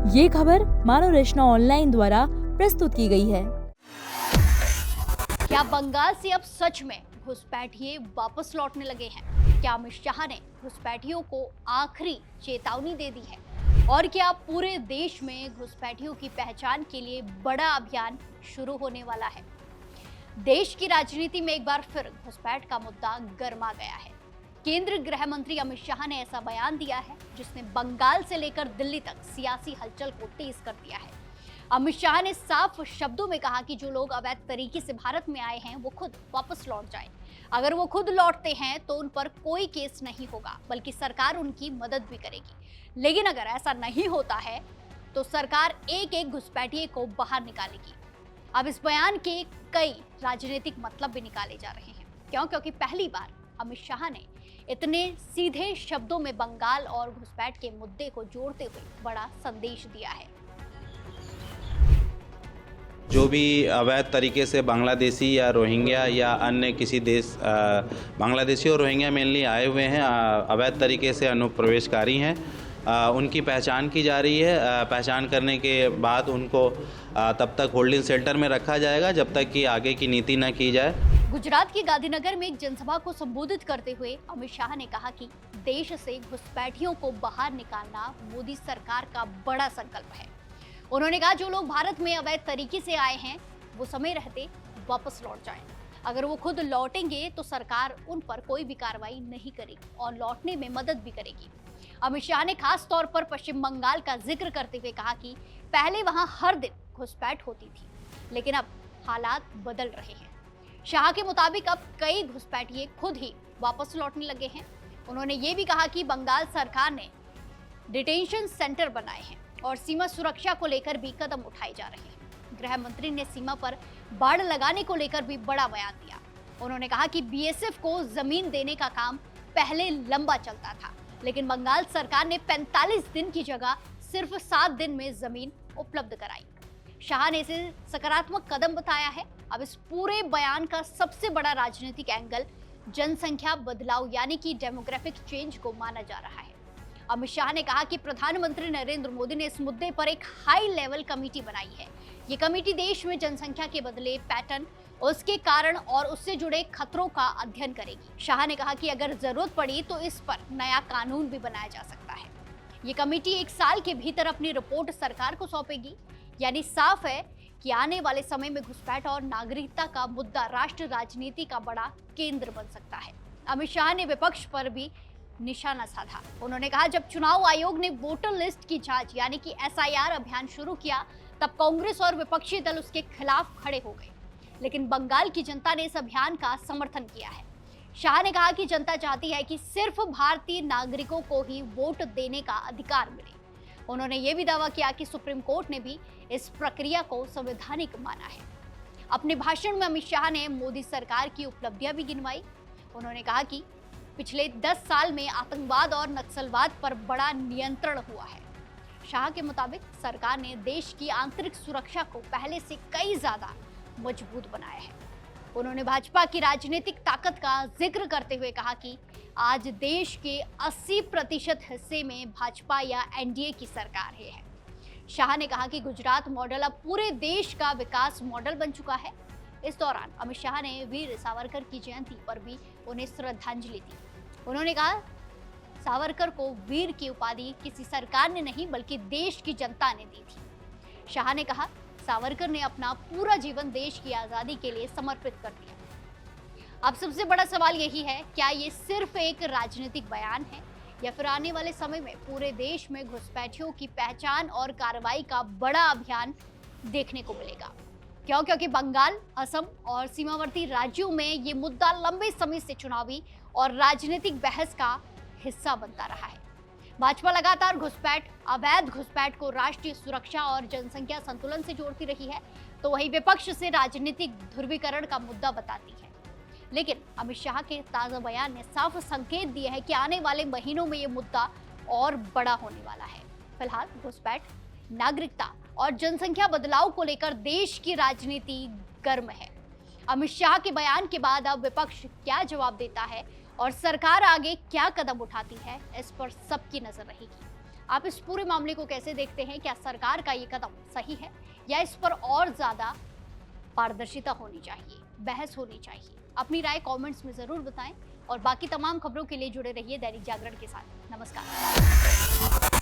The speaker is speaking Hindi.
ये खबर मानव रचना ऑनलाइन द्वारा प्रस्तुत की गई है। क्या बंगाल से अब सच में घुसपैठिए वापस लौटने लगे हैं? क्या अमित शाह ने घुसपैठियों को आखिरी चेतावनी दे दी है? और क्या पूरे देश में घुसपैठियों की पहचान के लिए बड़ा अभियान शुरू होने वाला है? देश की राजनीति में एक बार फिर घुसपैठ का मुद्दा गर्मा गया है। केंद्रीय गृह मंत्री अमित शाह ने ऐसा बयान दिया है जिसने बंगाल से लेकर दिल्ली तक सियासी हलचल को तेज कर दिया है। अमित शाह ने साफ शब्दों में कहा कि जो लोग अवैध तरीके से भारत में आए हैं वो खुद वापस लौट जाएं। अगर वो खुद लौटते हैं तो उन पर कोई केस नहीं होगा, बल्कि सरकार उनकी मदद भी करेगी। लेकिन अगर ऐसा नहीं होता है तो सरकार एक एक घुसपैठिए को बाहर निकालेगी। अब इस बयान के कई राजनीतिक मतलब भी निकाले जा रहे हैं। क्योंकि पहली बार अमित शाह ने इतने सीधे शब्दों में बंगाल और घुसपैठ के मुद्दे को जोड़ते हुए बड़ा संदेश दिया है। जो भी अवैध तरीके से बांग्लादेशी या रोहिंग्या या अन्य किसी देश बांग्लादेशी और रोहिंग्या मेनली आए हुए हैं, अवैध तरीके से अनुप्रवेशकारी हैं, उनकी पहचान की जा रही है। पहचान करने के बाद उनको तब तक होल्डिंग सेंटर में रखा जाएगा जब तक कि आगे की नीति न की जाए। गुजरात के गांधीनगर में एक जनसभा को संबोधित करते हुए अमित शाह ने कहा कि देश से घुसपैठियों को बाहर निकालना मोदी सरकार का बड़ा संकल्प है। उन्होंने कहा जो लोग भारत में अवैध तरीके से आए हैं वो समय रहते वापस लौट जाएं। अगर वो खुद लौटेंगे तो सरकार उन पर कोई भी कार्रवाई नहीं करेगी और लौटने में मदद भी करेगी। अमित शाह ने खास तौर पर पश्चिम बंगाल का जिक्र करते हुए कहा कि पहले वहां हर दिन घुसपैठ होती थी, लेकिन अब हालात बदल रहे हैं। शाह के मुताबिक अब कई घुसपैठिए खुद ही वापस लौटने लगे हैं। उन्होंने ये भी कहा कि बंगाल सरकार ने डिटेंशन सेंटर बनाए हैं और सीमा सुरक्षा को लेकर भी कदम उठाए जा रहे हैं। गृह मंत्री ने सीमा पर बाड़ लगाने को लेकर भी बड़ा बयान दिया। उन्होंने कहा कि बीएसएफ को जमीन देने का काम पहले लंबा चलता था, लेकिन बंगाल सरकार ने 45 दिन की जगह सिर्फ 7 दिन में जमीन उपलब्ध कराई। शाह ने इसे सकारात्मक कदम बताया है। अब इस पूरे बयान का सबसे बड़ा राजनीतिक एंगल जनसंख्या बदलाव यानी कि डेमोग्राफिक चेंज को माना जा रहा है। अमित शाह ने कहा कि प्रधानमंत्री नरेंद्र मोदी ने इस मुद्दे पर एक हाई लेवल कमेटी बनाई है। ये कमेटी देश में जनसंख्या के बदले पैटर्न, उसके कारण और उससे जुड़े खतरों का अध्ययन करेगी। शाह ने कहा कि अगर जरूरत पड़ी तो इस पर नया कानून भी बनाया जा सकता है। ये कमेटी 1 साल के भीतर अपनी रिपोर्ट सरकार को सौंपेगी। यानी साफ है कि आने वाले समय में घुसपैठ और नागरिकता का मुद्दा राष्ट्र राजनीति का बड़ा केंद्र बन सकता है। अमित शाह ने विपक्ष पर भी निशाना साधा। उन्होंने कहा जब चुनाव आयोग ने वोटर लिस्ट की जांच यानी कि एसआईआर अभियान शुरू किया तब कांग्रेस और विपक्षी दल उसके खिलाफ खड़े हो गए, लेकिन बंगाल की जनता ने इस अभियान का समर्थन किया है। शाह ने कहा कि जनता चाहती है कि सिर्फ भारतीय नागरिकों को ही वोट देने का अधिकार मिले। उन्होंने ये भी दावा किया कि सुप्रीम कोर्ट ने भी इस प्रक्रिया को संवैधानिक माना है। अपने भाषण में अमित शाह ने मोदी सरकार की उपलब्धियां भी गिनवाई। उन्होंने कहा कि पिछले 10 साल में आतंकवाद और नक्सलवाद पर बड़ा नियंत्रण हुआ है। शाह के मुताबिक सरकार ने देश की आंतरिक सुरक्षा को पहले से कई ज्यादा मजबूत बनाया है। उन्होंने भाजपा की राजनीतिक ताकत का जिक्र करते हुए कहा कि आज देश के 80% हिस्से में भाजपा या एनडीए की सरकार है। शाह ने कहा कि गुजरात मॉडल अब पूरे देश का विकास मॉडल बन चुका है। इस दौरान अमित शाह ने वीर सावरकर की जयंती पर भी उन्हें श्रद्धांजलि दी। उन्होंने कहा सावरकर को वीर की उपाधि किसी सरकार ने नहीं बल्कि देश की जनता ने दी थी। शाह ने कहा सावरकर ने अपना पूरा जीवन देश की आजादी के लिए समर्पित कर दिया। अब सबसे बड़ा सवाल यही है, क्या ये सिर्फ एक राजनीतिक बयान है या फिर आने वाले समय में पूरे देश में घुसपैठियों की पहचान और कार्रवाई का बड़ा अभियान देखने को मिलेगा? क्योंकि बंगाल, असम और सीमावर्ती राज्यों में ये मुद्दा लंबे समय से चुनावी और राजनीतिक बहस का हिस्सा बनता रहा है। भाजपा लगातार घुसपैठ, अवैध घुसपैठ को राष्ट्रीय सुरक्षा और जनसंख्या संतुलन से जोड़ती रही है, तो वहीं विपक्ष से राजनीतिक ध्रुवीकरण का मुद्दा बताती है। लेकिन अमित शाह के ताजा बयान ने साफ संकेत दिए हैं कि आने वाले महीनों में ये मुद्दा और बड़ा होने वाला है। फिलहाल घुसपैठ, नागरिकता और जनसंख्या बदलाव को लेकर देश की राजनीति गर्म है। अमित शाह के बयान के बाद अब विपक्ष क्या जवाब देता है और सरकार आगे क्या कदम उठाती है, इस पर सबकी नजर रहेगी। आप इस पूरे मामले को कैसे देखते हैं? क्या सरकार का ये कदम सही है या इस पर और ज्यादा पारदर्शिता होनी चाहिए, बहस होनी चाहिए? अपनी राय कमेंट्स में जरूर बताएं और बाकी तमाम खबरों के लिए जुड़े रहिए दैनिक जागरण के साथ। नमस्कार।